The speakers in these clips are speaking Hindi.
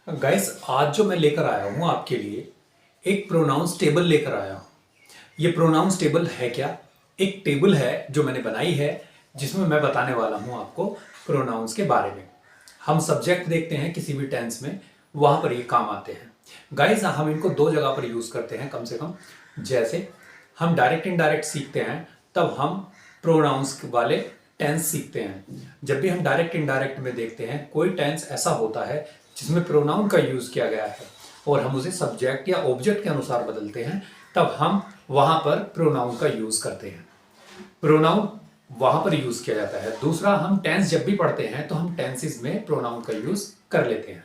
गाइस, आज जो मैं लेकर आया हूँ आपके लिए एक प्रोनाउंस टेबल लेकर आया हूँ। ये प्रोनाउंस टेबल है क्या? एक टेबल है जो मैंने बनाई है, जिसमें मैं बताने वाला हूँ आपको प्रोनाउंस के बारे में। हम सब्जेक्ट देखते हैं किसी भी टेंस में, वहां पर ये काम आते हैं। गाइस, हम इनको दो जगह पर यूज करते हैं कम से कम। जैसे हम डायरेक्ट इनडायरेक्ट सीखते हैं, तब हम प्रोनाउंस वाले टेंस सीखते हैं। जब भी हम डायरेक्ट इनडायरेक्ट में देखते हैं, कोई टेंस ऐसा होता है जिसमें प्रोनाउन का यूज किया गया है और हम उसे सब्जेक्ट या ऑब्जेक्ट के अनुसार बदलते हैं, तब हम वहां पर प्रोनाउन का यूज करते हैं। प्रोनाउन वहां पर यूज किया जाता है। दूसरा, हम टेंस जब भी पढ़ते हैं तो हम टेंसेस में प्रोनाउन का यूज कर लेते हैं।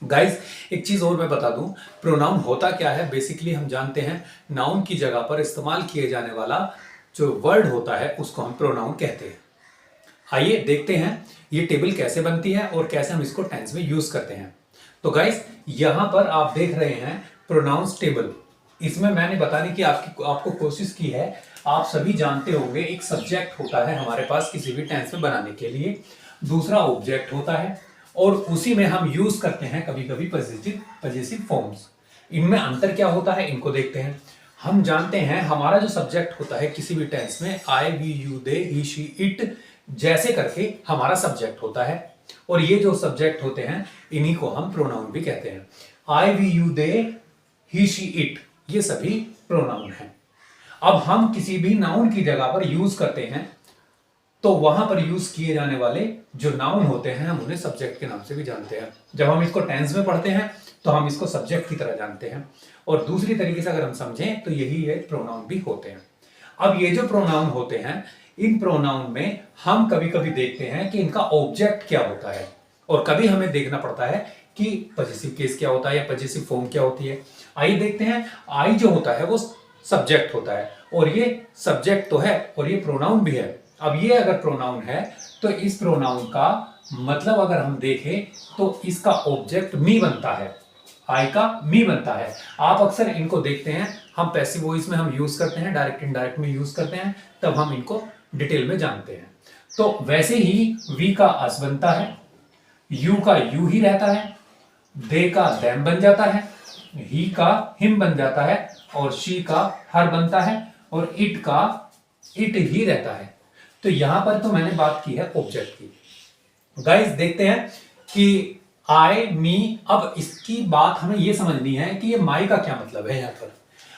गाइस, एक चीज और मैं बता दूं, प्रोनाउन होता क्या है। बेसिकली हम जानते हैं नाउन की जगह पर इस्तेमाल किए जाने वाला जो वर्ड होता है उसको हम प्रोनाउन कहते हैं। आइए देखते हैं ये टेबल कैसे बनती है और कैसे हम इसको टेंस में यूज करते हैं। तो गाइस, यहां पर आप देख रहे हैं प्रोनाउंस टेबल। इसमें मैंने बताने की आपको कोशिश की है। आप सभी जानते होंगे एक सब्जेक्ट होता है हमारे पास किसी भी टेंस में बनाने के लिए, दूसरा ऑब्जेक्ट होता है और उसी में हम यूज करते हैं कभी कभी पजेसिव फॉर्म्स। इनमें अंतर क्या होता है, इनको देखते हैं। हम जानते हैं हमारा जो सब्जेक्ट होता है किसी भी टेंस में, I, we, you, they, he, she, it जैसे करके हमारा सब्जेक्ट होता है। और ये जो सब्जेक्ट होते हैं इन्हीं को हम प्रोनाउन भी कहते हैं। I, we, you, they, he, she, it ये सभी प्रोनाउन हैं। अब हम किसी भी नाउन की जगह पर यूज करते हैं तो वहां पर यूज किए जाने वाले जो नाउन होते हैं हम उन्हें सब्जेक्ट के नाम से भी जानते हैं। जब हम इसको टेंस में पढ़ते हैं तो हम इसको सब्जेक्ट की तरह जानते हैं। और दूसरी तरीके से अगर हम समझें तो यही है प्रोनाउन भी होते हैं। अब ये जो प्रोनाउन होते हैं, इन प्रोनाउन में हम कभी कभी देखते हैं कि इनका ऑब्जेक्ट क्या होता है और कभी हमें देखना पड़ता है कि पजेसिव केस क्या होता है या पजेसिव फॉर्म क्या होती है। आइए देखते हैं। आई जो होता है वो सब्जेक्ट होता है और ये सब्जेक्ट तो है और ये प्रोनाउन भी है। अब ये अगर प्रोनाउन है तो इस प्रोनाउन का मतलब अगर हम देखें तो इसका ऑब्जेक्ट मी बनता है, आई का मी बनता है। आप अक्सर इनको देखते हैं, हम पैसिव वॉइस में हम यूज करते हैं, डायरेक्ट इनडायरेक्ट में यूज करते हैं, तब हम इनको डिटेल में जानते हैं। तो वैसे ही वी का अस बनता है, यू का यू ही रहता है, दे का देम बन जाता है, ही का हिम बन जाता है और शी का हर बनता है और इट का इट ही रहता है। तो यहां पर तो मैंने बात की है ऑब्जेक्ट की। गाइस, देखते हैं कि आई, मी, अब इसकी बात हमें यह समझनी है कि ये माई का क्या मतलब है। यहां पर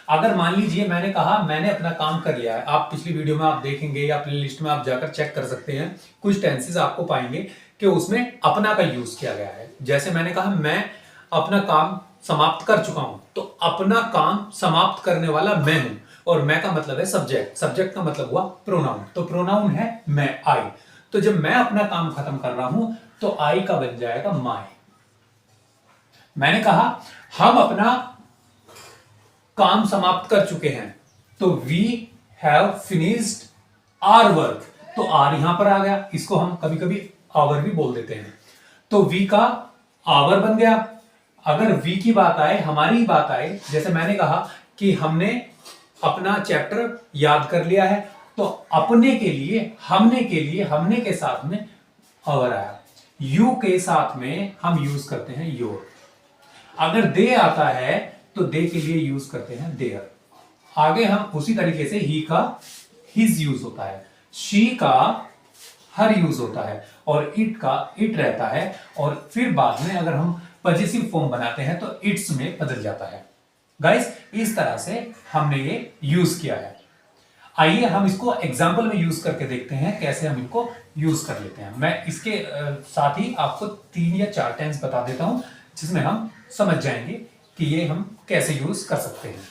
अगर मान लीजिए मैंने कहा मैंने अपना काम कर लिया है, आप पिछली वीडियो में आप देखेंगे या प्लेलिस्ट में आप जाकर चेक कर सकते हैं, कुछ टेंसेस आपको पाएंगे कि उसमें अपना का यूज किया गया है। जैसे मैंने कहा मैं अपना काम समाप्त कर चुका हूं, तो अपना काम समाप्त करने वाला मैं हूं और मैं का मतलब है सब्जेक्ट, सब्जेक्ट का मतलब हुआ प्रोनाउन, तो प्रोनाउन है मैं, आई। तो जब मैं अपना काम खत्म कर रहा हूं तो आई का बन जाएगा माई। मैंने कहा हम अपना काम समाप्त कर चुके हैं तो we have finished our work, तो आर यहां पर आ गया। इसको हम कभी कभी आवर भी बोल देते हैं, तो वी का आवर बन गया। अगर वी की बात आए, हमारी बात आए, जैसे मैंने कहा कि हमने अपना चैप्टर याद कर लिया है, तो अपने के लिए हमने के साथ में आवर आया। यू के साथ में हम यूज करते हैं योर। अगर दे आता है तो दे के लिए यूज करते हैं देयर। आगे हम उसी तरीके से ही का हिज यूज होता है, शी का हर यूज होता है और इट का इट रहता है। और फिर बाद में अगर हम पजेसिव फॉर्म बनाते हैं तो इट्स में बदल जाता है। गाइस, इस तरह से हमने ये यूज किया है। आइए हम इसको एग्जाम्पल में यूज करके देखते हैं कैसे हम इनको यूज कर लेते हैं। मैं इसके साथ ही आपको 3 या 4 टेंस बता देता हूं जिसमें हम समझ जाएंगे कि ये हम कैसे यूज कर सकते हैं।